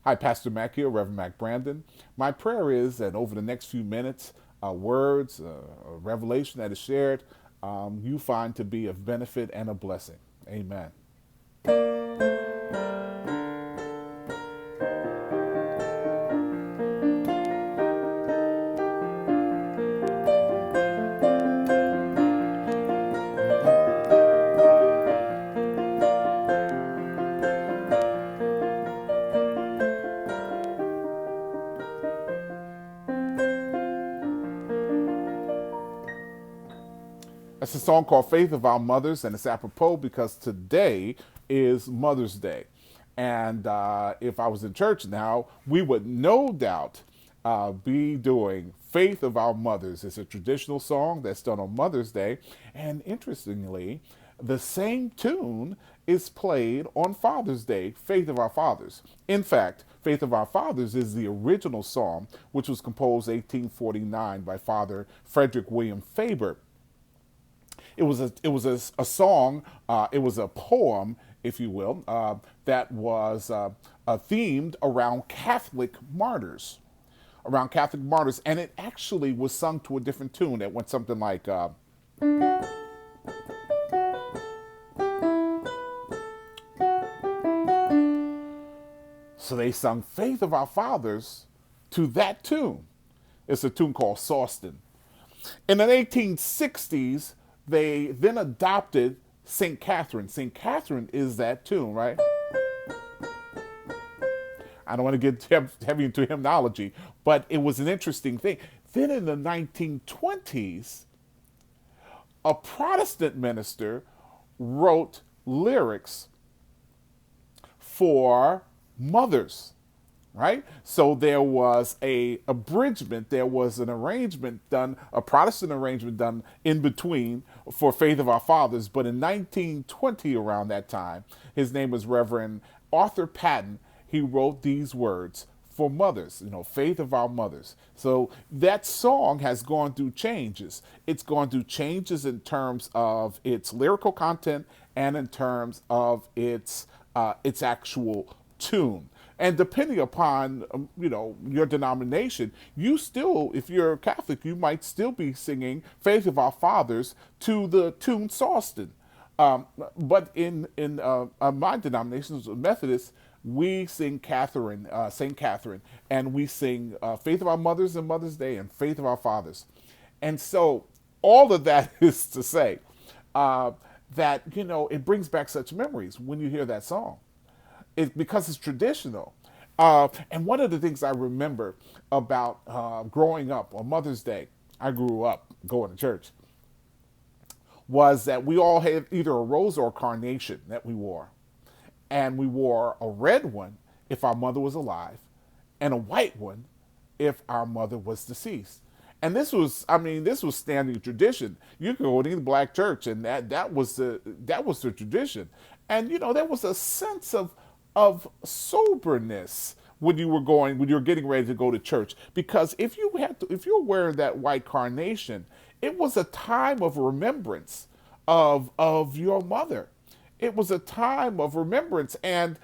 Hi, Pastor Mac here, Reverend Mac Brandon. My prayer is that over the next few minutes, words, revelation that is shared, you find to be of benefit and a blessing. Amen. That's a song called Faith of Our Mothers, and it's apropos because today is Mother's Day. And if I was in church now, we would no doubt be doing Faith of Our Mothers. It's a traditional song that's done on Mother's Day. And interestingly, the same tune is played on Father's Day, Faith of Our Fathers. In fact, Faith of Our Fathers is the original psalm, which was composed 1849 by Father Frederick William Faber. It was a song. It was a poem, if you will, that was themed around Catholic martyrs, and it actually was sung to a different tune. It went something like. So they sung "Faith of Our Fathers" to that tune. It's a tune called Sawston. In the 1860s, they then adopted St. Catherine. St. Catherine is that tune, right? I don't want to get heavy into hymnology, but it was an interesting thing. Then in the 1920s, a Protestant minister wrote lyrics for mothers, right? So there was a abridgment, there was an arrangement done, a Protestant arrangement done in between for Faith of Our Fathers. But in 1920, around that time, his name was Reverend Arthur Patton. He wrote these words for mothers, Faith of Our Mothers. So that song has gone through changes. It's gone through changes in terms of its lyrical content and in terms of its actual tune. And depending upon your denomination, you still, if you're Catholic, you might still be singing "Faith of Our Fathers" to the tune Sawston. But in my denomination, as a Methodist, we sing Saint Catherine, and we sing "Faith of Our Mothers" and Mother's Day, and "Faith of Our Fathers." And so, all of that is to say that it brings back such memories when you hear that song. Because it's traditional. And one of the things I remember about growing up on Mother's Day, I grew up going to church, was that we all had either a rose or a carnation that we wore. And we wore a red one if our mother was alive, and a white one if our mother was deceased. And this was standing tradition. You could go to any black church, and that was the tradition. And there was a sense of soberness when you're getting ready to go to church, because if you're wearing that white carnation, it was a time of remembrance of your mother. It was a time of remembrance, and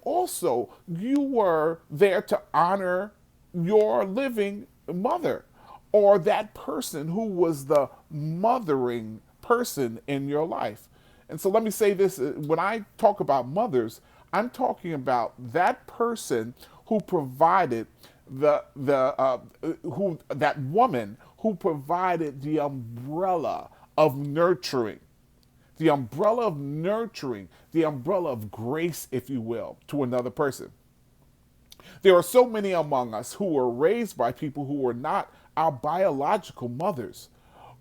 also you were there to honor your living mother, or that person who was the mothering person in your life. And so let me say this: when I talk about mothers, I'm talking about that person who provided that woman who provided the umbrella of nurturing, the umbrella of grace, if you will, to another person. There are so many among us who were raised by people who were not our biological mothers,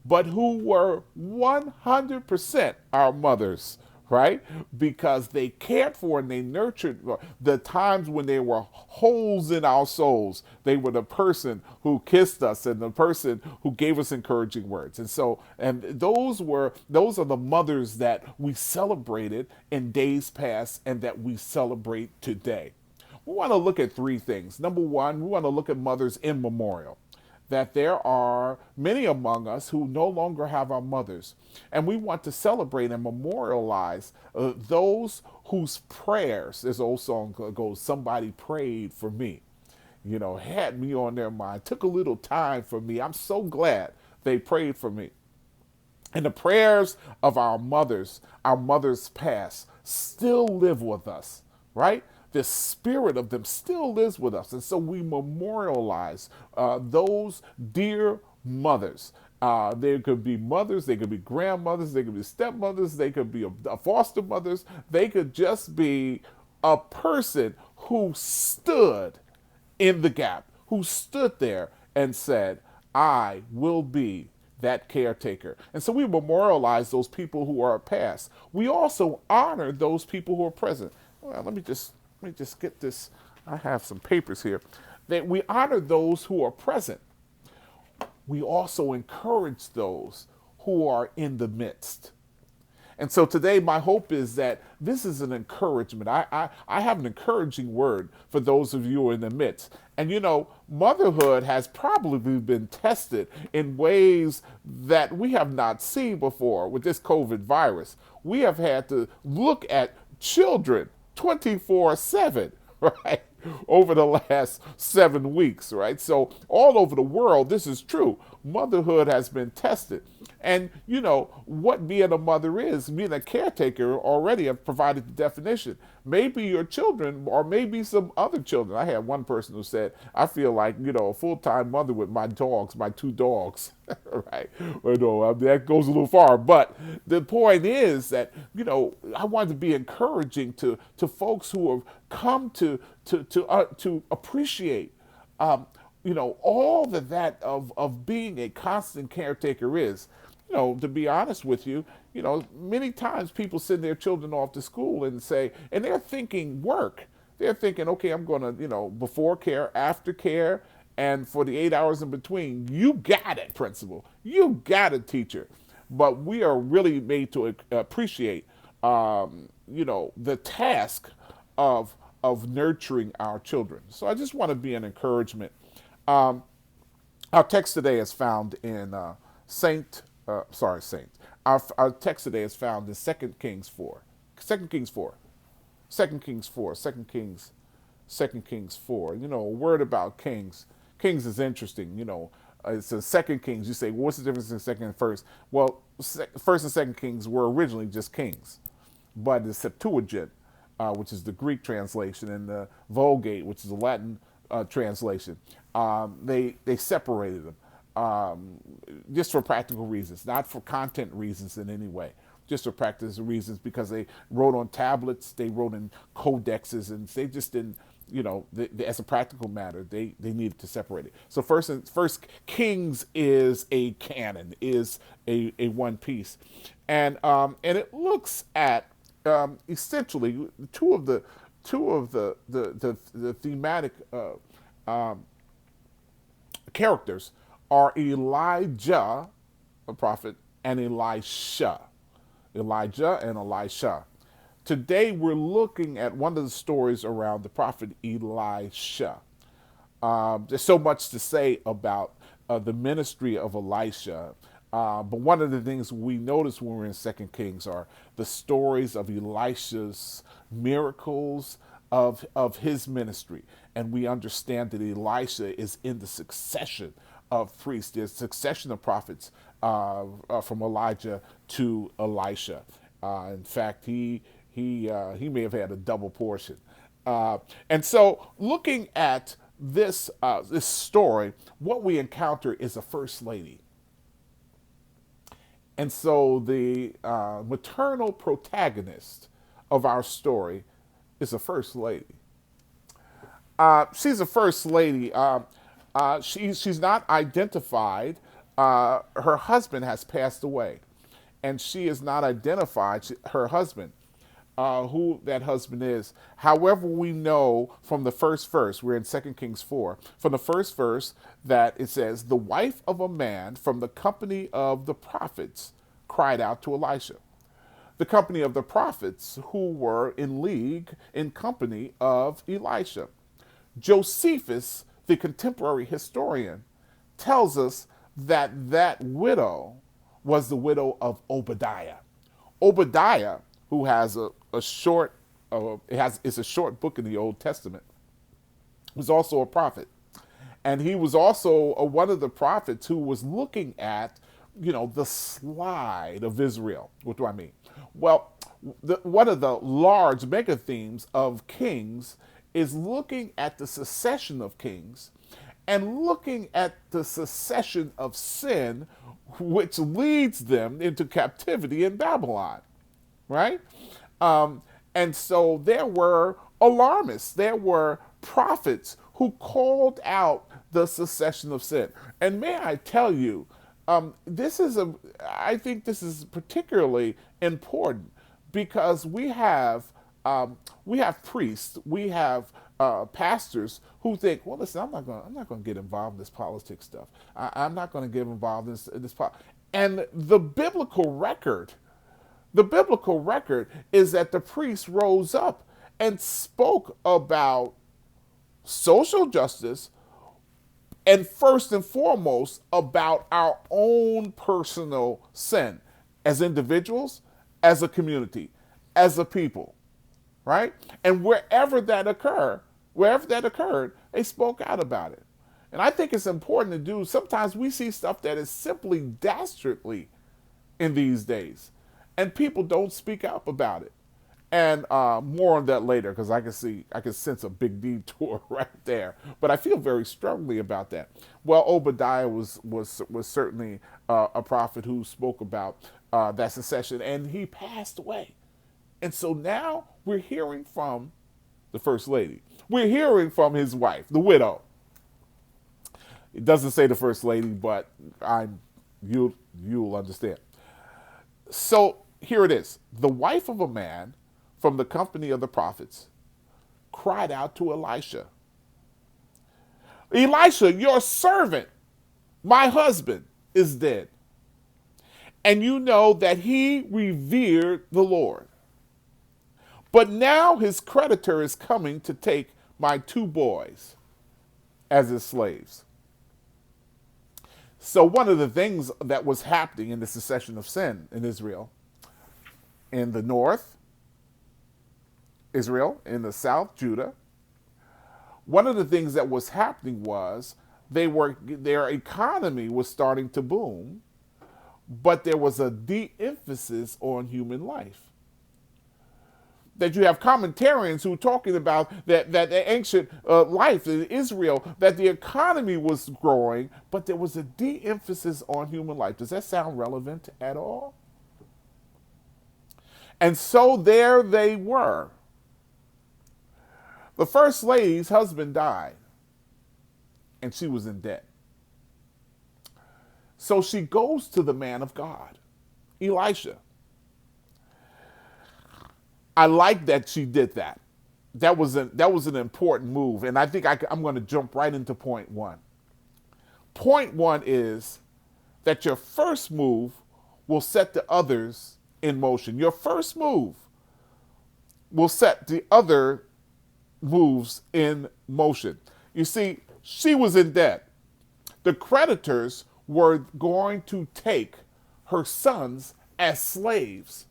but who were 100% our mothers, right? Because they cared for and they nurtured the times when there were holes in our souls. They were the person who kissed us and the person who gave us encouraging words. And those are the mothers that we celebrated in days past and that we celebrate today. We want to look at three things. Number one, we want to look at mothers in memorial. that there are many among us who no longer have our mothers. And we want to celebrate and memorialize those whose prayers, this old song goes, somebody prayed for me, had me on their mind, took a little time for me. I'm so glad they prayed for me. And the prayers of our mothers past, still live with us, right? The spirit of them still lives with us. And so we memorialize those dear mothers. There could be mothers, they could be grandmothers, they could be stepmothers, they could be a foster mothers, they could just be a person who stood in the gap, who stood there and said, I will be that caretaker. And so we memorialize those people who are past. We also honor those people who are present. Well, let me just get this. I have some papers here. That we honor those who are present. We also encourage those who are in the midst. And so today, my hope is that this is an encouragement. I have an encouraging word for those of you who are in the midst. And motherhood has probably been tested in ways that we have not seen before with this COVID virus. We have had to look at children 24/7, right? Over the last 7 weeks, right? So all over the world, this is true. Motherhood has been tested. And what being a mother is, being a caretaker already have provided the definition. Maybe your children or maybe some other children. I had one person who said, I feel like, a full-time mother with my 2 dogs, right? That goes a little far. But the point is that, I want to be encouraging to folks who have come to appreciate all that of being a constant caretaker is. To be honest with you, many times people send their children off to school and they're thinking work. They're thinking, okay, I'm going to, before care, after care, and for the 8 hours in between, you got it, principal. You got it, teacher. But we are really made to appreciate, the task of nurturing our children. So I just want to be an encouragement. Our text today is found in Our text today is found in 2 Kings 4. 2 Kings 4. 2 Kings 4. 2 Kings 4. A word about kings. Kings is interesting. It's a 2 Kings. You say, well, what's the difference in second and first? Well, first and 2 Kings were originally just kings. But the Septuagint, which is the Greek translation, and the Vulgate, which is the Latin translation, they separated them. Just for practical reasons, not for content reasons in any way, just for practical reasons, because they wrote on tablets, they wrote in codexes, and they just didn't, as a practical matter, they needed to separate it. So First Kings is a canon, is a one piece, and it looks at essentially two of the thematic characters are Elijah, a prophet, and Elisha. Elijah and Elisha. Today we're looking at one of the stories around the prophet Elisha. There's so much to say about the ministry of Elisha. But one of the things we notice when we're in 2 Kings are the stories of Elisha's miracles of his ministry. And we understand that Elisha is in the succession of priests. There's succession of prophets from Elijah to Elisha. In fact, he may have had a double portion. And so looking at this story, what we encounter is a first lady. And so the maternal protagonist of our story is a first lady. She's a first lady. She's not identified. Her husband has passed away, and she is not identified. Her husband, who that husband is. However, we know from the first verse, we're in 2 Kings 4, from the first verse that it says, the wife of a man from the company of the prophets cried out to Elisha. The company of the prophets who were in league in company of Elisha. Josephus, the contemporary historian, tells us that that widow was the widow of Obadiah. Obadiah, who has a short, it's a short book in the Old Testament, was also a prophet. And he was also one of the prophets who was looking at, the slide of Israel. What do I mean? Well, one of the large mega themes of Kings is looking at the succession of kings and looking at the succession of sin, which leads them into captivity in Babylon, right? And so there were alarmists, there were prophets who called out the succession of sin. And may I tell you, I think this is particularly important because we have priests, we have pastors who think, well, listen, I'm not going to get involved in this politics stuff. I'm not going to get involved in this. And the biblical record is that the priests rose up and spoke about social justice, and first and foremost about our own personal sin as individuals, as a community, as a people, right? And wherever that occurred, they spoke out about it. And I think it's important to do. Sometimes we see stuff that is simply dastardly in these days, and people don't speak up about it. And more on that later, because I can sense a big detour right there. But I feel very strongly about that. Well, Obadiah was certainly a prophet who spoke about that secession, and he passed away. And so now we're hearing from the first lady. We're hearing from his wife, the widow. It doesn't say the first lady, but you'll understand. So here it is: the wife of a man from the company of the prophets cried out to Elisha, Elisha, your servant, my husband, is dead. And you know that he revered the Lord. But now his creditor is coming to take my 2 boys as his slaves. So one of the things that was happening in the succession of sin in Israel, in the north, Israel, in the south, Judah, one of the things that was happening was their economy was starting to boom, but there was a de-emphasis on human life. That you have commentarians who are talking about that the ancient life in Israel, that the economy was growing, but there was a de-emphasis on human life. Does that sound relevant at all? And so there they were. The first lady's husband died, and she was in debt. So she goes to the man of God, Elisha. I like that she did that. That was an important move, and I think I'm going to jump right into point one. Point one is that your first move will set the others in motion. Your first move will set the other moves in motion. You see, she was in debt. The creditors were going to take her sons as slaves.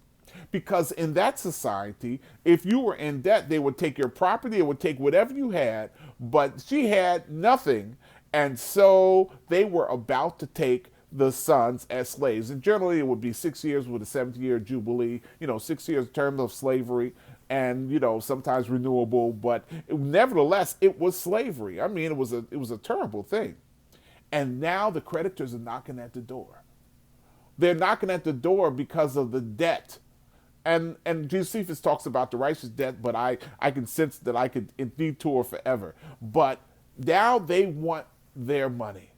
Because in that society, if you were in debt, they would take your property, they would take whatever you had, but she had nothing. And so they were about to take the sons as slaves. And generally it would be 6 years with a 70-year jubilee, 6 years term of slavery, and sometimes renewable, but nevertheless it was slavery. I mean, it was a terrible thing. And now the creditors are knocking at the door. They're knocking at the door because of the debt. And Josephus talks about the righteous debt, but I can sense that I could detour forever. But now they want their money.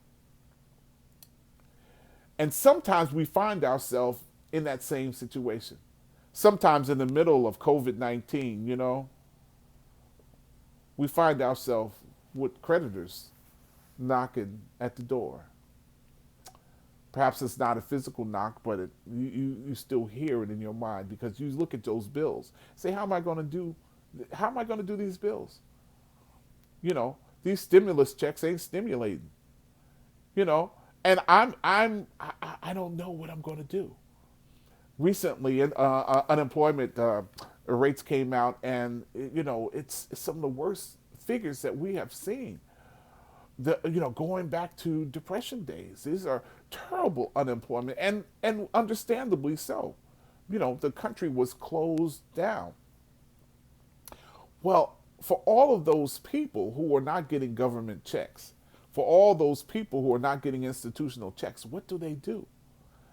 And sometimes we find ourselves in that same situation. Sometimes in the middle of COVID-19, we find ourselves with creditors knocking at the door. Perhaps it's not a physical knock, but you still hear it in your mind because you look at those bills. Say, how am I going to do these bills? These stimulus checks ain't stimulating. you know, and I don't know what I'm going to do. Recently, unemployment rates came out, and it's some of the worst figures that we have seen. Going back to depression days, these are terrible unemployment, and understandably so. The country was closed down. Well, for all of those people who are not getting government checks, for all those people who are not getting institutional checks, what do they do?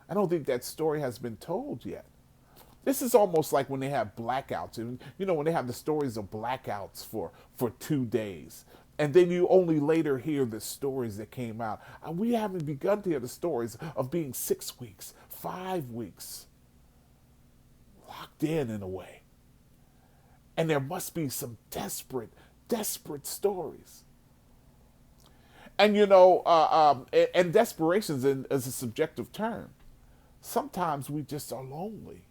I don't think that story has been told yet. This is almost like when they have blackouts, and when they have the stories of blackouts for 2 days, and then you only later hear the stories that came out. We haven't begun to hear the stories of being 6 weeks, 5 weeks, locked in a way. And there must be some desperate, desperate stories. And and desperation is a subjective term. Sometimes we just are lonely.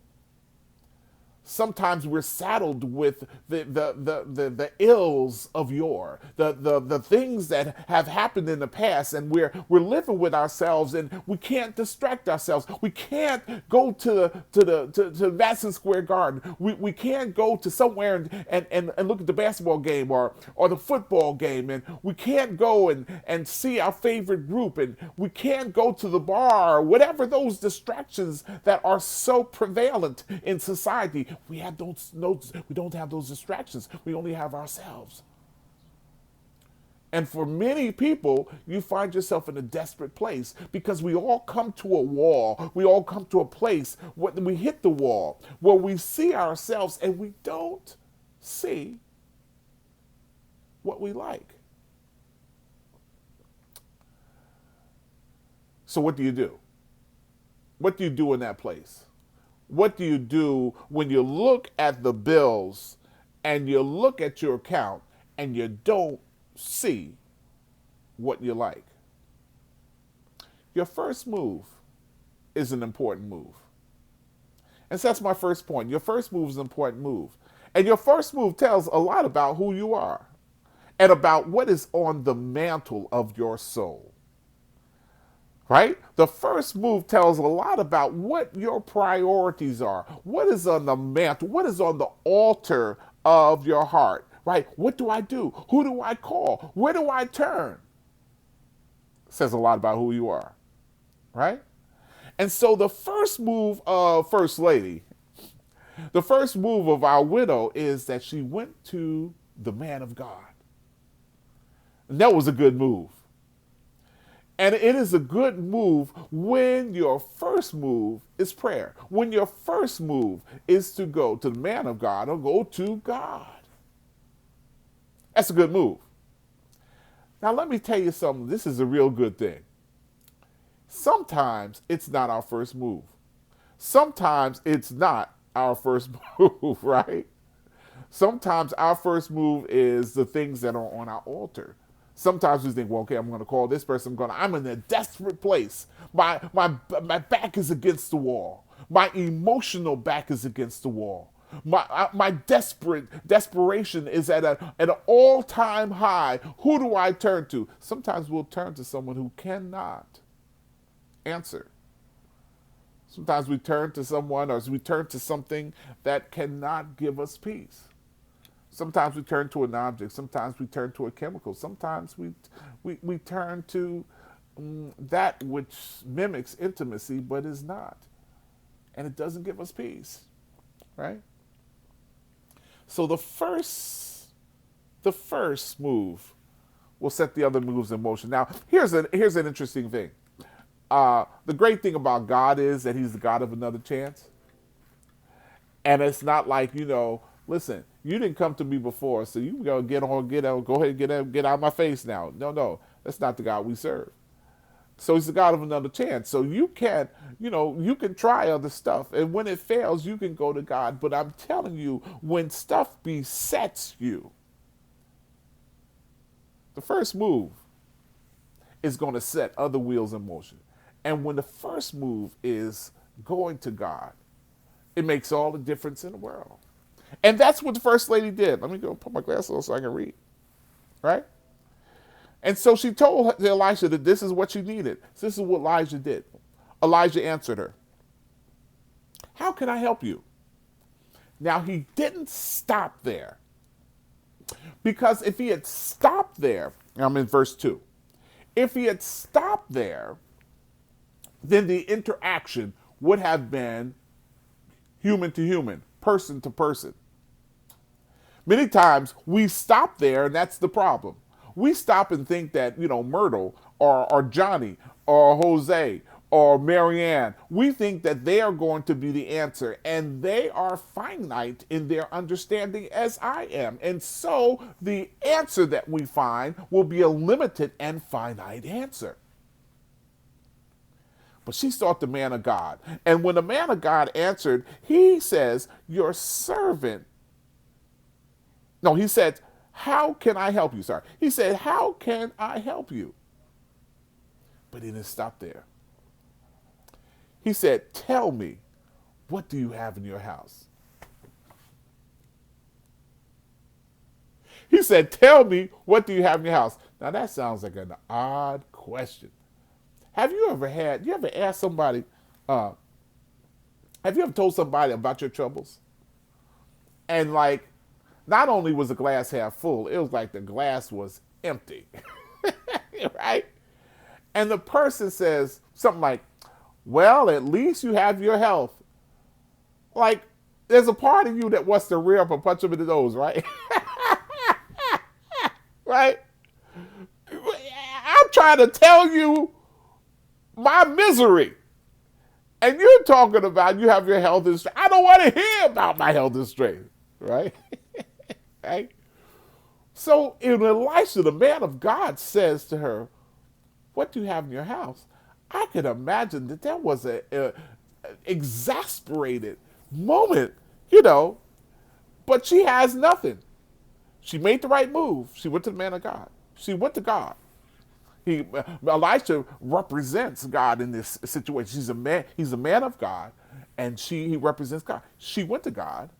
Sometimes we're saddled with the ills of yore, the things that have happened in the past, and we're living with ourselves, and we can't distract ourselves. We can't go to Madison Square Garden. We can't go to somewhere and look at the basketball game or the football game, and we can't go and see our favorite group, and we can't go to the bar, whatever those distractions that are so prevalent in society. We don't have those distractions. We only have ourselves. And for many people, you find yourself in a desperate place because we all come to a wall. We all come to a place where we hit the wall, where we see ourselves and we don't see what we like. So what do you do? What do you do in that place? What do you do when you look at the bills and you look at your account and you don't see what you like? Your first move is an important move. And so that's my first point. Your first move is an important move. And your first move tells a lot about who you are and about what is on the mantle of your soul. Right? The first move tells a lot about what your priorities are. What is on the mantle? What is on the altar of your heart? Right? What do I do? Who do I call? Where do I turn? Says a lot about who you are. Right? And so the first move of First Lady, the first move of our widow is that she went to the man of God. And that was a good move. And it is a good move when your first move is prayer. When your first move is to go to the man of God or go to God. That's a good move. Now, let me tell you something. This is a real good thing. Sometimes it's not our first move. Sometimes it's not our first move, right? Sometimes our first move is the things that are on our altar. Sometimes we think, well, okay, I'm going to call this person. I'm in a desperate place. My back is against the wall. My emotional back is against the wall. My desperation is at an all-time high. Who do I turn to? Sometimes we'll turn to someone who cannot answer. Sometimes we turn to someone, or we turn to something that cannot give us peace. Sometimes we turn to an object. Sometimes we turn to a chemical. Sometimes we turn to that which mimics intimacy but is not. And it doesn't give us peace, right? So the first move will set the other moves in motion. Now, here's an interesting thing. The great thing about God is that he's the God of another chance. And it's not like, listen, you didn't come to me before, so you go ahead and get out of my face now. No, that's not the God we serve. So he's the God of another chance. So you can try other stuff, and when it fails, you can go to God. But I'm telling you, when stuff besets you, the first move is going to set other wheels in motion. And when the first move is going to God, it makes all the difference in the world. And that's what the First Lady did. Let me go put my glasses on so I can read. Right? And so she told Elisha that this is what she needed. This is what Elijah did. Elijah answered her, "How can I help you?" Now, he didn't stop there. Because if he had stopped there, I'm in verse 2. If he had stopped there, then the interaction would have been human to human, person to person. Many times we stop there, and that's the problem. We stop and think that, Myrtle or Johnny or Jose or Marianne, we think that they are going to be the answer, and they are finite in their understanding as I am. And so the answer that we find will be a limited and finite answer. But she sought the man of God. And when the man of God answered, he says, your servant. No, he said, how can I help you? Sorry. He said, how can I help you? But he didn't stop there. He said, tell me, what do you have in your house? He said, tell me, what do you have in your house? Now that sounds like an odd question. Have you ever asked somebody, have you ever told somebody about your troubles? And not only was the glass half full, it was like the glass was empty, right? And the person says something like, well, at least you have your health. Like, there's a part of you that wants to rear up and punch him in the nose, right? Right? I'm trying to tell you my misery. And you're talking about you have your health and strength. I don't want to hear about my health and strength, right? Right? So in Elisha, the man of God says to her, what do you have in your house? I could imagine that was a exasperated moment, but she has nothing. She made the right move. She went to the man of God. She went to God. Elisha represents God in this situation. He's a man of God, and he represents God. She went to God,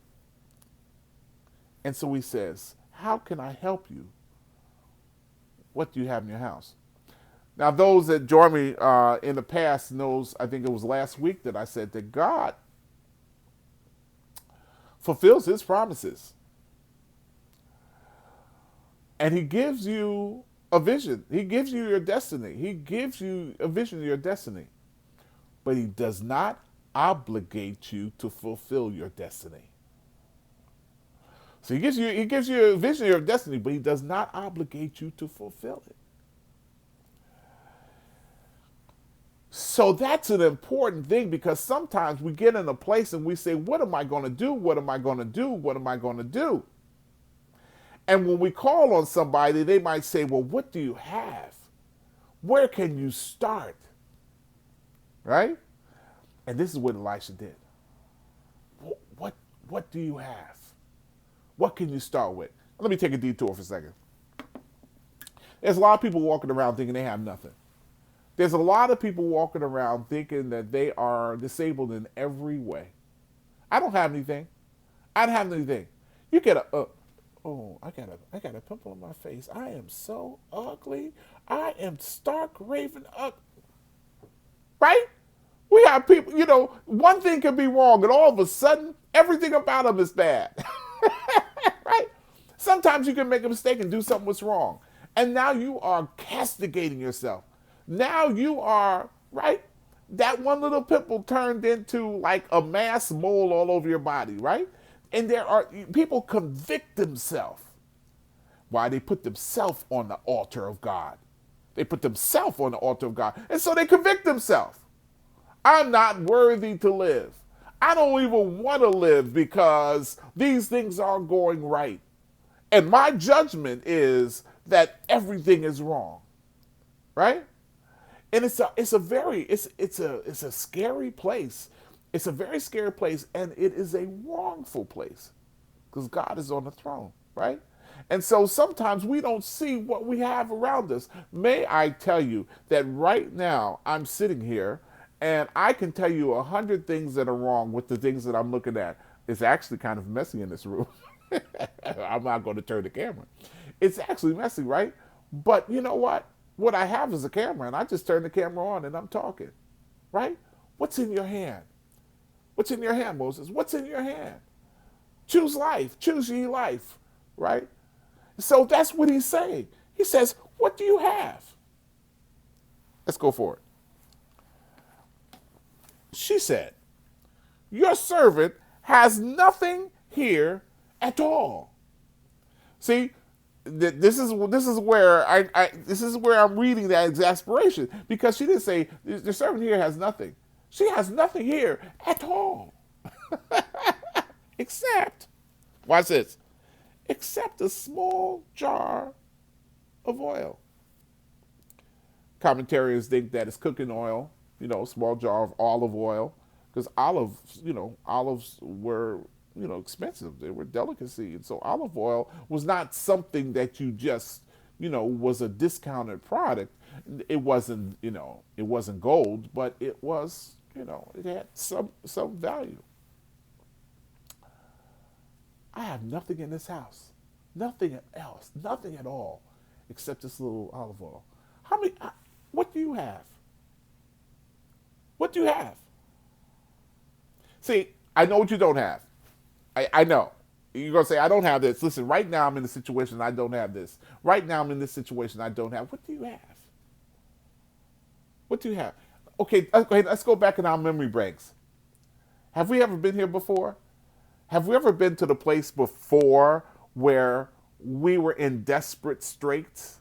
and so he says, how can I help you? What do you have in your house? Now, those that joined me in the past knows, I think it was last week that I said that God fulfills his promises. And he gives you a vision. He gives you your destiny. He gives you a vision of your destiny. But he does not obligate you to fulfill your destiny. So he gives you a vision of your destiny, but he does not obligate you to fulfill it. So that's an important thing, because sometimes we get in a place and we say, what am I going to do? What am I going to do? What am I going to do? And when we call on somebody, they might say, well, what do you have? Where can you start? Right? And this is what Elisha did. What do you have? What can you start with? Let me take a detour for a second. There's a lot of people walking around thinking they have nothing. There's a lot of people walking around thinking that they are disabled in every way. I don't have anything. I don't have anything. You get I got a pimple on my face. I am so ugly. I am stark raving ugly. Right? We have people, one thing can be wrong, and all of a sudden, everything about them is bad. Right? Sometimes you can make a mistake and do something that's wrong. And now you are castigating yourself. Now you are, right? That one little pimple turned into like a mass mole all over your body, right? And people convict themselves. Why? They put themselves on the altar of God. They put themselves on the altar of God. And so they convict themselves. I'm not worthy to live. I don't even want to live because these things aren't going right. And my judgment is that everything is wrong. Right? And it's a scary place. It's a very scary place, and it is a wrongful place because God is on the throne, right? And so sometimes we don't see what we have around us. May I tell you that right now I'm sitting here and I can tell you 100 things that are wrong with the things that I'm looking at. It's actually kind of messy in this room. I'm not going to turn the camera. It's actually messy, right? But you know what? What I have is a camera, and I just turn the camera on and I'm talking, right? What's in your hand? What's in your hand, Moses? What's in your hand? Choose life. Choose ye life, right? So that's what he's saying. He says, what do you have? Let's go for it. She said, your servant has nothing here at all. See, this is where this is where I'm reading that exasperation, because she didn't say the servant here has nothing. She has nothing here at all, except, watch this, except a small jar of oil. Commentators think that it's cooking oil, a small jar of olive oil, because olives were, expensive. They were delicacy. And so olive oil was not something that you just, was a discounted product. It wasn't, it wasn't gold, but it was, it had some value. I have nothing in this house, nothing else, nothing at all, except this little olive oil. How many? What do you have? What do you have? See, I know what you don't have. I know. You're going to say, I don't have this. Listen, right now I'm in a situation I don't have this. Right now I'm in this situation I don't have. What do you have? What do you have? Okay, let's go back in our memory banks. Have we ever been here before? Have we ever been to the place before where we were in desperate straits?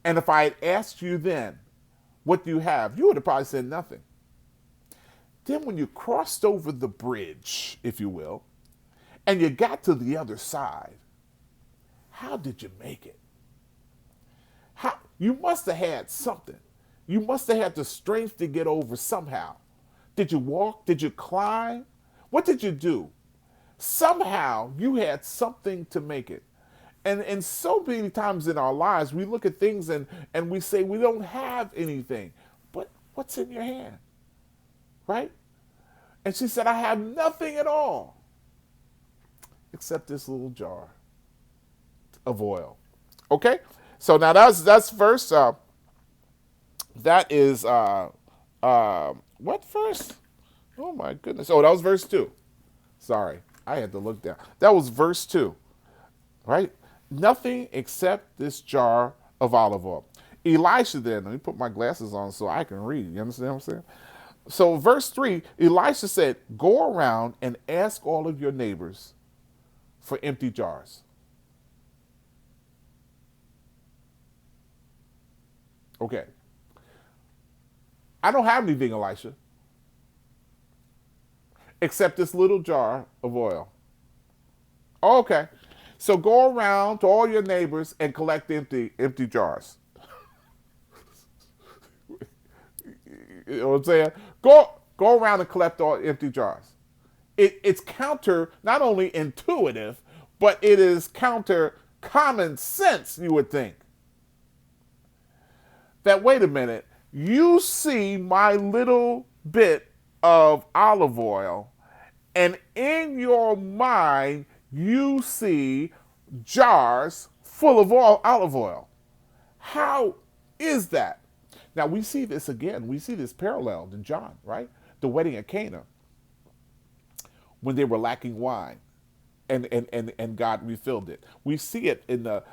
And if I had asked you then, what do you have? You would have probably said nothing. Then when you crossed over the bridge, if you will, and you got to the other side, how did you make it? You must have had something. You must have had the strength to get over somehow. Did you walk? Did you climb? What did you do? Somehow you had something to make it. And so many times in our lives, we look at things and we say we don't have anything. But what's in your hand? Right? And she said, I have nothing at all except this little jar of oil. Okay? So now that's verse, that is, what verse? Oh my goodness. Oh, that was verse 2. Sorry, I had to look down. That was verse 2, right? Nothing except this jar of olive oil. Elisha then, let me put my glasses on so I can read. You understand what I'm saying? So verse 3, Elisha said, go around and ask all of your neighbors for empty jars. Okay. I don't have anything, Elisha, except this little jar of oil. Oh, okay. So go around to all your neighbors and collect empty jars. You know what I'm saying? Go around and collect all empty jars. It's counter, not only intuitive, but it is counter common sense, you would think. That, wait a minute, you see my little bit of olive oil, and in your mind, you see jars full of olive oil. How is that? Now, we see this again. We see this paralleled in John, right? The wedding at Cana, when they were lacking wine, and God refilled it. We see it in the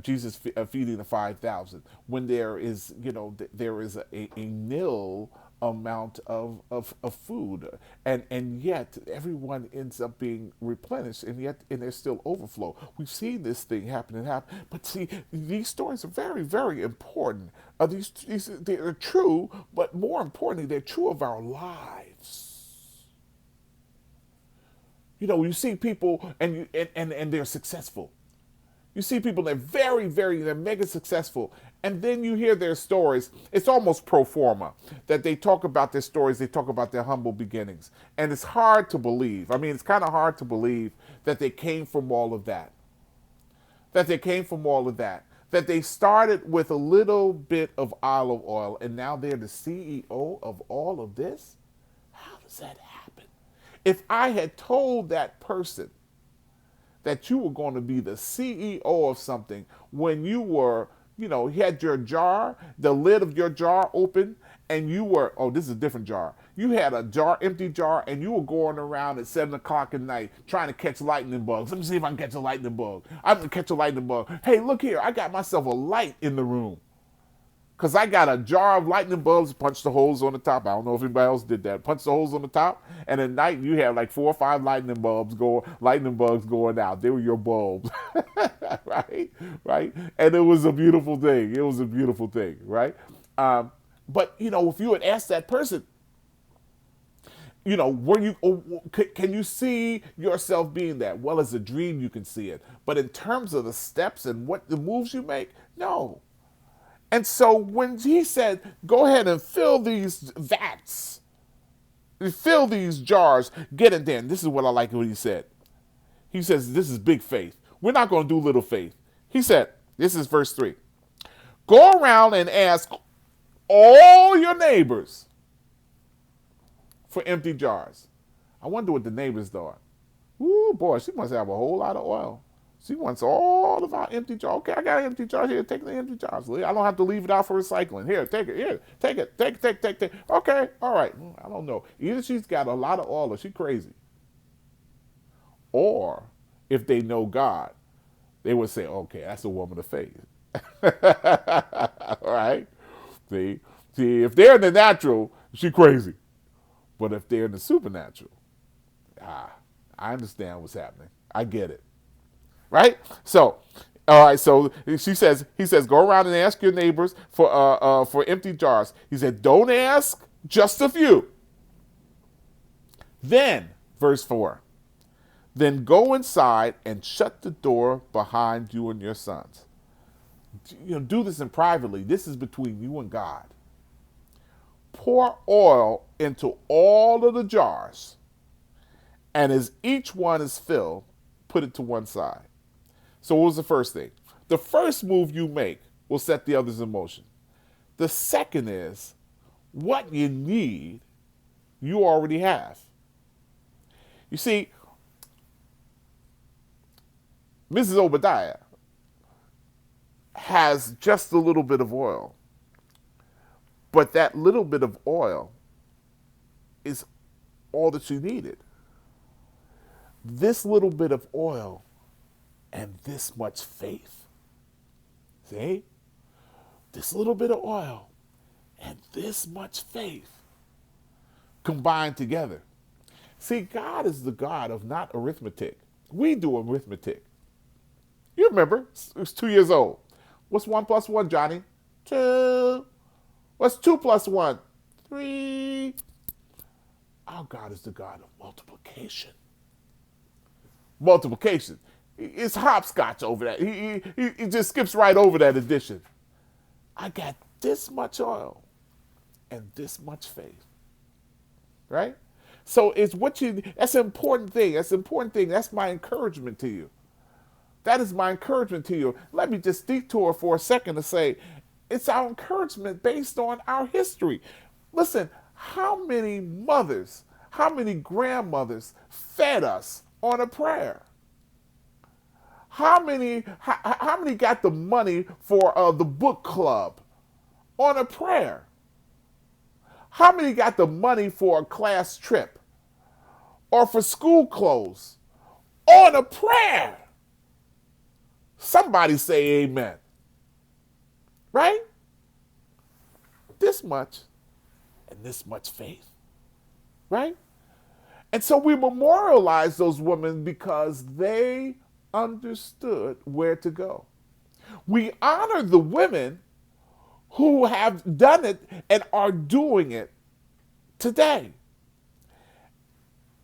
Jesus feeding the 5,000, when there is, there is a nil amount of food, and yet everyone ends up being replenished, and there's still overflow. We've seen this thing happen, but see, these stories are very, very important. These they're true, but more importantly, they're true of our lives. You see people and they're successful. You see people that they're mega successful, and then you hear their stories. It's almost pro forma that they talk about their stories. They talk about their humble beginnings, and it's hard to believe. I mean, it's kind of hard to believe that they came from all of that. That they came from all of that. That they started with a little bit of olive oil, and now they're the CEO of all of this. How does that happen? If I had told that person that you were going to be the CEO of something when you were, you had your jar, the lid of your jar open, and you were, oh, this is a different jar. You had a jar, empty jar, and you were going around at 7 o'clock at night trying to catch lightning bugs. Let me see if I can catch a lightning bug. I'm going to catch a lightning bug. Hey, look here. I got myself a light in the room. Because I got a jar of lightning bulbs, punch the holes on the top. I don't know if anybody else did that. Punch the holes on the top, and at night you have like 4 or 5 lightning bugs going out. They were your bulbs, right? Right? And it was a beautiful thing. It was a beautiful thing, right? But if you had asked that person, can you see yourself being that? Well, as a dream, you can see it. But in terms of the steps and what the moves you make, no. And so when he said, go ahead and fill these vats, fill these jars, get it there. And this is what I like what he said. He says, this is big faith. We're not going to do little faith. He said, this is verse 3. Go around and ask all your neighbors for empty jars. I wonder what the neighbors thought. Ooh, boy, she must have a whole lot of oil. She wants all of our empty jars. Okay, I got an empty jar here. Take the empty jars. I don't have to leave it out for recycling. Here, take it. Here, take it. Take. Okay, all right. I don't know. Either she's got a lot of oil or she's crazy. Or if they know God, they would say, okay, that's a woman of faith. All right? See, if they're in the natural, she's crazy. But if they're in the supernatural, I understand what's happening. I get it. Right? So, all right. So he says, go around and ask your neighbors for empty jars. He said, don't ask, just a few. Then, verse 4, then go inside and shut the door behind you and your sons. Do this in privately. This is between you and God. Pour oil into all of the jars, and as each one is filled, put it to one side. So what was the first thing? The first move you make will set the others in motion. The second is what you need, you already have. You see, Mrs. Obadiah has just a little bit of oil, but that little bit of oil is all that she needed. This little bit of oil and this much faith. See? This little bit of oil and this much faith combined together. See, God is the God of not arithmetic. We do arithmetic. You remember, it was 2 years old. What's 1 plus 1, Johnny? 2. What's 2 plus 1? 3. Our God is the God of multiplication. Multiplication. It's hopscotch over that. He just skips right over that addition. I got this much oil and this much faith. Right? So it's that's an important thing. That's an important thing. That's my encouragement to you. That is my encouragement to you. Let me just detour for a second to say, it's our encouragement based on our history. Listen, how many mothers, how many grandmothers fed us on a prayer? How many got the money for the book club on a prayer? How many got the money for a class trip or for school clothes on a prayer? Somebody say amen. Right? This much and this much faith. Right? And so we memorialize those women because they understood where to go. We honor the women who have done it and are doing it today.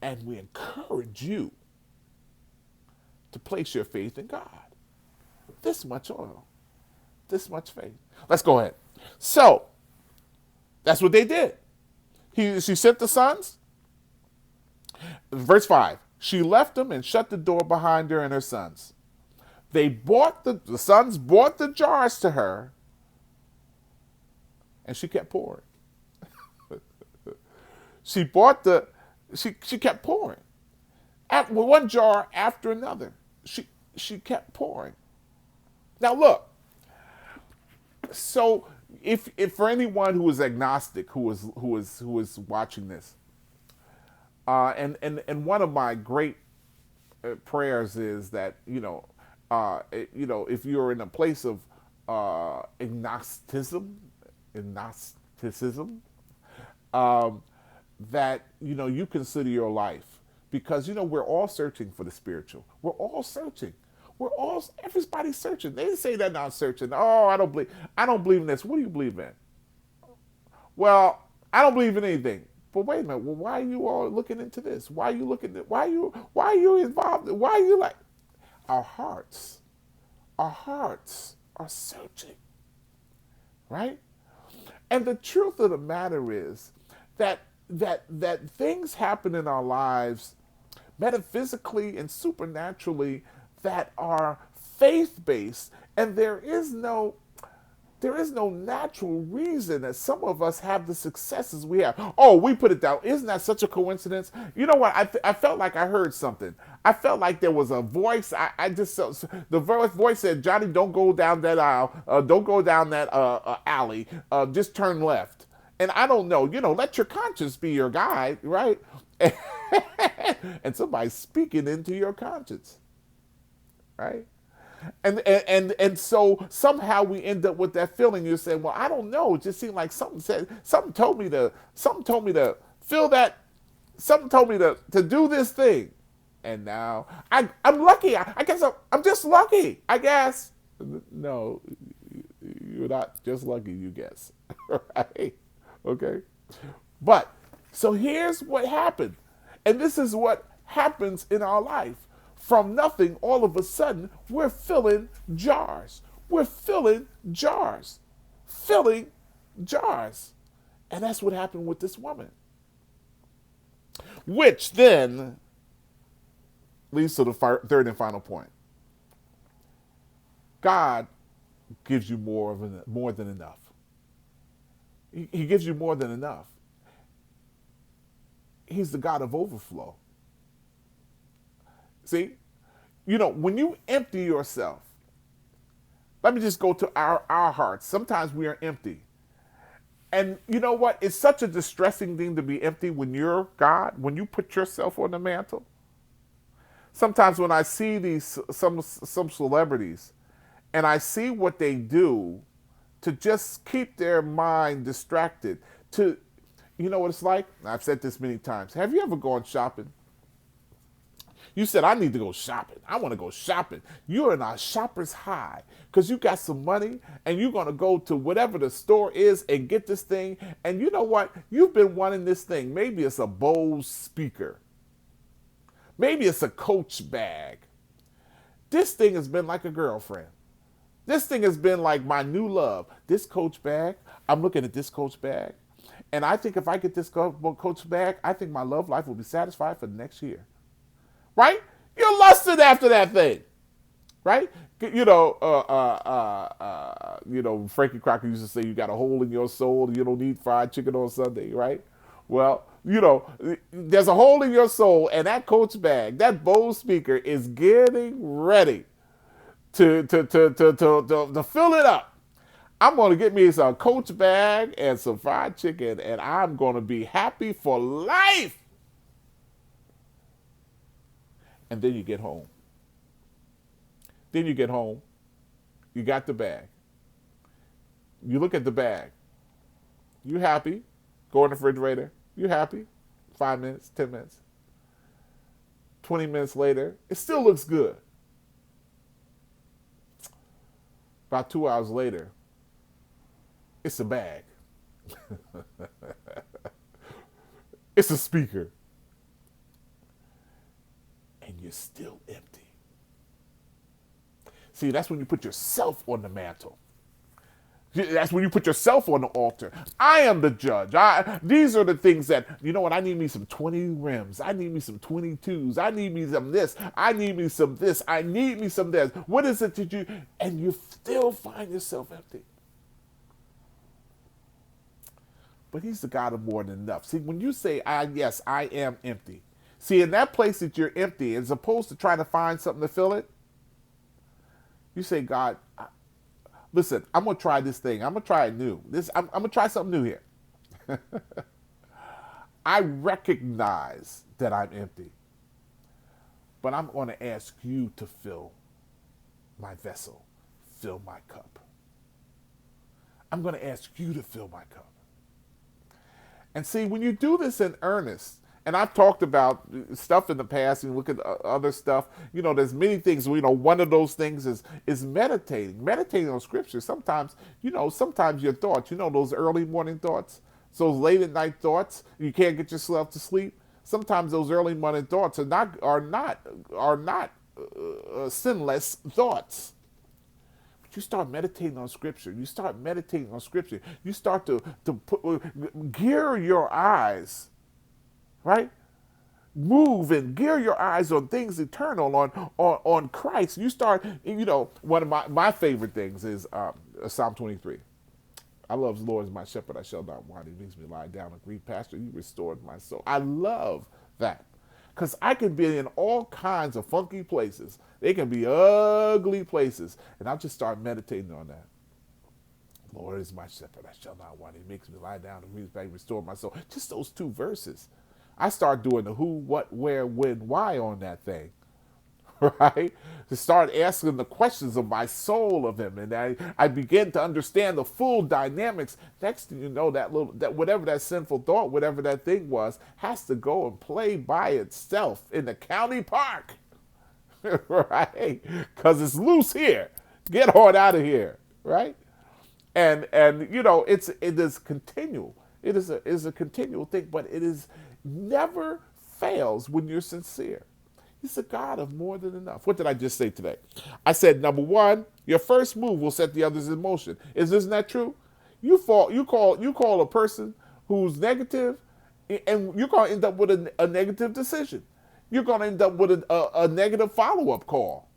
And we encourage you to place your faith in God. This much oil, this much faith. Let's go ahead. So, that's what they did. She sent the sons. Verse 5. She left them and shut the door behind her and her sons. The sons brought the jars to her, and she kept pouring. She kept pouring. One jar after another. she kept pouring. Now look, so if for anyone who is agnostic, who is watching this, and one of my great prayers is that if you're in a place of agnosticism, um, that you consider your life, because we're all searching for the spiritual. We're all searching. Everybody's searching. They say they're not searching. Oh, I don't believe in this. What do you believe in? Well, I don't believe in anything. But wait a minute. Well, why are you all looking into this? Why are you looking at? Why are you involved? Why are you like? Our hearts, our hearts are searching, right? And the truth of the matter is that things happen in our lives, metaphysically and supernaturally, that are faith based, and there is no natural reason that some of us have the successes we have. Oh, we put it down. Isn't that such a coincidence? You know what? I felt like I heard something. I felt like there was a voice. I just the voice said, "Johnny, don't go down that aisle. Don't go down that alley. Just turn left." And I don't know. Let your conscience be your guide, right? And somebody's speaking into your conscience, right? And so somehow we end up with that feeling. You're saying, well, I don't know. It just seemed like something told me to feel that, something told me to do this thing. And now I'm lucky. I guess I'm just lucky, I guess. No, you're not just lucky, you guess. Right? Okay. But so here's what happened. And this is what happens in our life. From nothing, all of a sudden, we're filling jars. We're filling jars. Filling jars. And that's what happened with this woman. Which then leads to the third and final point. God gives you more than enough. He gives you more than enough. He's the God of overflow. See, when you empty yourself, let me just go to our hearts. Sometimes we are empty. And you know what? It's such a distressing thing to be empty when you're God, when you put yourself on the mantle. Sometimes when I see some celebrities, and I see what they do to just keep their mind distracted, you know what it's like? I've said this many times. Have you ever gone shopping? You said, I need to go shopping. I want to go shopping. You're in a shopper's high because you got some money and you're going to go to whatever the store is and get this thing. And you know what? You've been wanting this thing. Maybe it's a Bose speaker. Maybe it's a Coach bag. This thing has been like a girlfriend. This thing has been like my new love. This Coach bag, I'm looking at this Coach bag. And I think if I get this Coach bag, I think my love life will be satisfied for the next year. Right? You're lusting after that thing, right? Frankie Crocker used to say you got a hole in your soul and you don't need fried chicken on Sunday, right? Well, there's a hole in your soul, and that Coach bag, that Bose speaker is getting ready to fill it up. I'm going to get me some Coach bag and some fried chicken, and I'm going to be happy for life. And then you get home. You got the bag. You look at the bag. You happy. Go in the refrigerator. You happy. 5 minutes, 10 minutes. 20 minutes later, it still looks good. About 2 hours later, it's a bag. It's a speaker. And you're still empty. See, that's when you put yourself on the mantle. That's when you put yourself on the altar. I am the judge. These are the things that, you know what, I need me some 20 rims. I need me some 22s. I need me some this. I need me some this. I need me some this. What is it that and you still find yourself empty. But he's the God of more than enough. See, when you say, yes, I am empty. See, in that place that you're empty, as opposed to trying to find something to fill it, You say, God, listen, I'm gonna try this thing. I'm gonna try it new. I'm gonna try something new here. I recognize that I'm empty, but I'm gonna ask you to fill my vessel, fill my cup. I'm gonna ask you to fill my cup. And see, when you do this in earnest, and I've talked about stuff in the past, and look at other stuff. There's many things. One of those things is meditating on Scripture. Sometimes, sometimes your thoughts, those early morning thoughts, those late at night thoughts, you can't get yourself to sleep. Sometimes those early morning thoughts are not sinless thoughts. You start meditating on Scripture. You start meditating on Scripture. You start to gear your eyes, right? Move and gear your eyes on things eternal, on Christ. You start, one of my favorite things is Psalm 23. I love the Lord is my shepherd, I shall not want. He makes me lie down in green pasture. He restored my soul. I love that. Because I can be in all kinds of funky places. They can be ugly places. And I'll just start meditating on that. Lord is my shepherd, I shall not want. He makes me lie down in green pasture, restore my soul. Just those two verses. I start doing the who, what, where, when, why on that thing. Right? To start asking the questions of my soul of him. And I begin to understand the full dynamics. Next thing you know, that whatever that sinful thought, whatever that thing was, has to go and play by itself in the county park. Right? Because it's loose here. Get on out of here. Right? And it is continual. It is a continual thing, but it is never fails when you're sincere. He's a God of more than enough. What did I just say today? I said, number one, your first move will set the others in motion. Isn't that true? You call a person who's negative, and you're going to end up with a negative decision. You're going to end up with a negative follow-up call.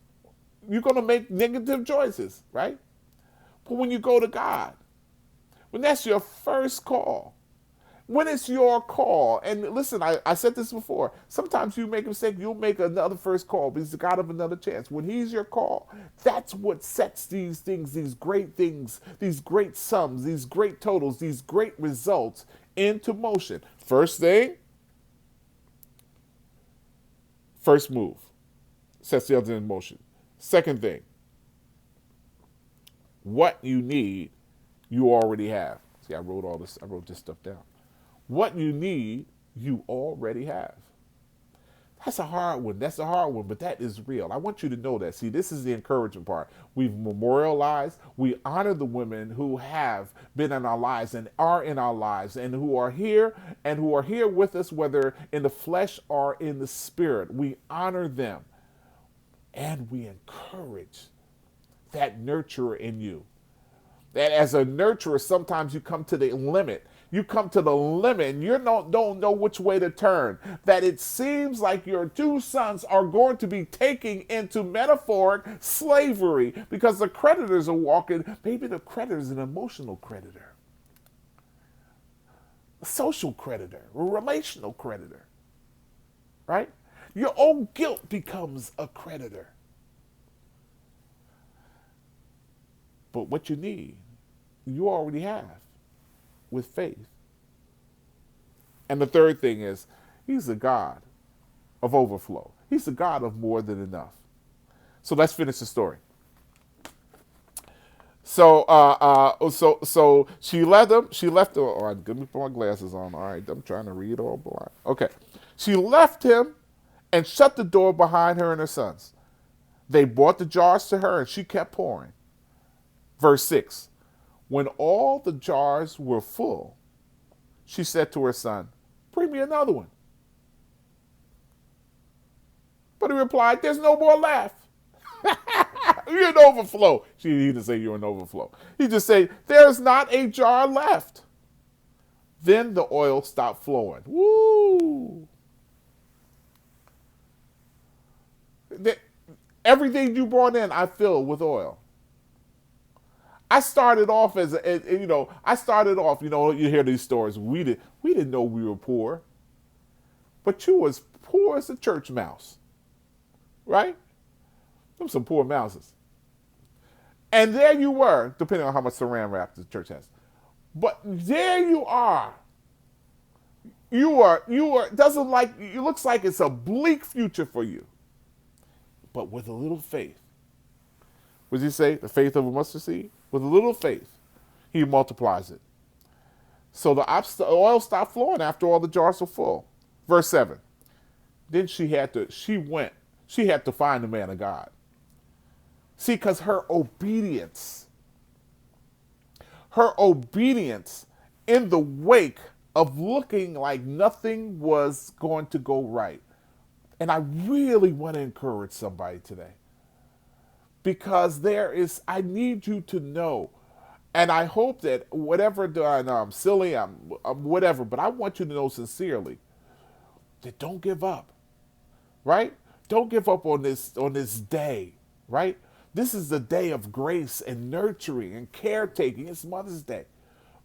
You're going to make negative choices, right? But when you go to God, when that's your first call, when it's your call, and listen, I said this before, sometimes you make a mistake, you'll make another first call, but he's the God of another chance. When he's your call, that's what sets these things, these great sums, these great totals, these great results into motion. First thing, first move, sets the other in motion. Second thing, what you need, you already have. See, I wrote this stuff down. What you need, you already have. That's a hard one, but that is real. I want you to know that. See, this is the encouragement part. We've memorialized, we honor the women who have been in our lives and are in our lives and who are here with us, whether in the flesh or in the spirit. We honor them and we encourage that nurturer in you. That as a nurturer, sometimes you come to the limit. You come to the limit and you don't know which way to turn. That it seems like your two sons are going to be taking into metaphoric slavery because the creditors are walking. Maybe the creditor is an emotional creditor, a social creditor, a relational creditor, right? Your own guilt becomes a creditor. But what you need, you already have with faith. And the third thing is, he's a God of overflow. He's a God of more than enough. So let's finish the story. So she left him. All right, let me put my glasses on. All right, I'm trying to read all blind. Okay. She left him and shut the door behind her and her sons. They brought the jars to her and she kept pouring. Verse 6, when all the jars were full, she said to her son, bring me another one. But he replied, there's no more left. You're an overflow. He didn't say you're an overflow. He just said, there's not a jar left. Then the oil stopped flowing. Woo! Everything you brought in, I filled with oil. I started off you hear these stories. We didn't know we were poor. But you was poor as a church mouse. Right? Them some poor mouses. And there you were, depending on how much saran wrap the church has. But there you are. Doesn't like, it looks like it's a bleak future for you. But with a little faith, what does he say? The faith of a mustard seed? With a little faith, he multiplies it. So the oil stopped flowing after all the jars were full. Verse 7. Then she had to find the man of God. See, because her obedience in the wake of looking like nothing was going to go right. And I really want to encourage somebody today, because I need you to know, and I hope that whatever, I know I'm silly, I'm whatever, but I want you to know sincerely that don't give up, right? Don't give up on this day, right? This is the day of grace and nurturing and caretaking. It's Mother's Day.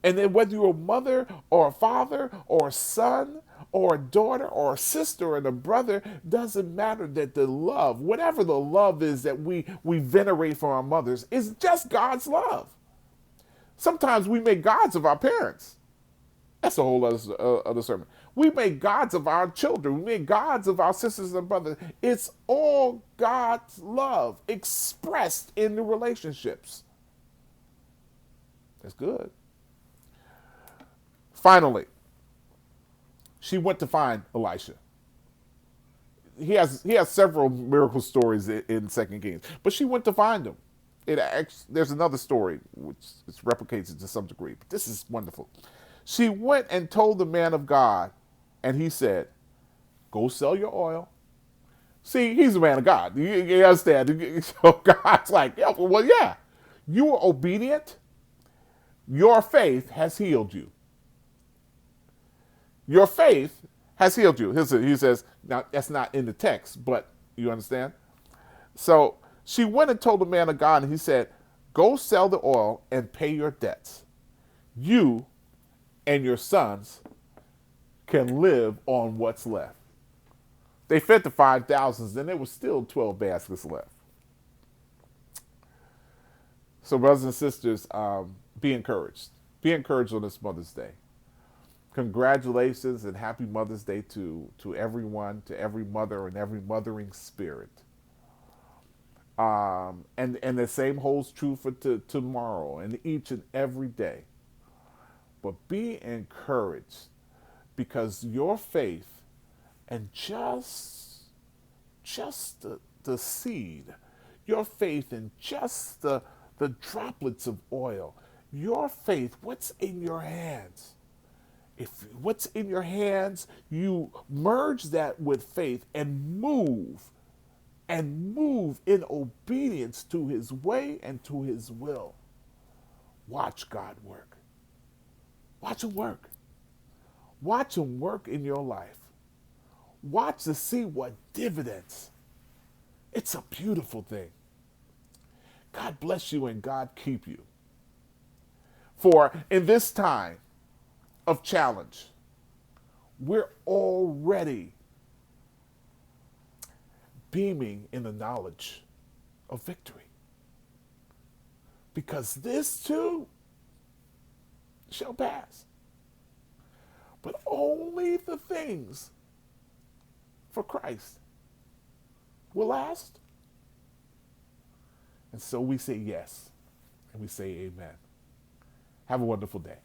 And then whether you're a mother or a father or a son or a daughter or a sister and a brother, doesn't matter, that the love, whatever the love is that we venerate from our mothers, is just God's love. Sometimes we make gods of our parents. That's a whole other sermon. We make gods of our children. We make gods of our sisters and brothers. It's all God's love expressed in the relationships. That's good. Finally, she went to find Elisha. He has several miracle stories in 2 Kings, but she went to find him. There's another story which replicates it to some degree, but this is wonderful. She went and told the man of God, and he said, "Go sell your oil." See, he's a man of God. You understand? So God's like, yeah, well, yeah, you were obedient. Your faith has healed you. Your faith has healed you. He says, now that's not in the text, but you understand? So she went and told the man of God, and he said, "Go sell the oil and pay your debts. You and your sons can live on what's left." They fed the 5,000, and there was still 12 baskets left. So brothers and sisters, be encouraged. Be encouraged on this Mother's Day. Congratulations and happy Mother's Day to everyone, to every mother and every mothering spirit. And the same holds true for tomorrow and each and every day. But be encouraged, because your faith and just the seed, your faith in just the droplets of oil, your faith, what's in your hands. If what's in your hands, you merge that with faith and move in obedience to his way and to his will. Watch God work. Watch him work. Watch him work in your life. Watch to see what dividends. It's a beautiful thing. God bless you and God keep you. For in this time of challenge, we're already beaming in the knowledge of victory. Because this too shall pass. But only the things for Christ will last. And so we say yes, and we say amen. Have a wonderful day.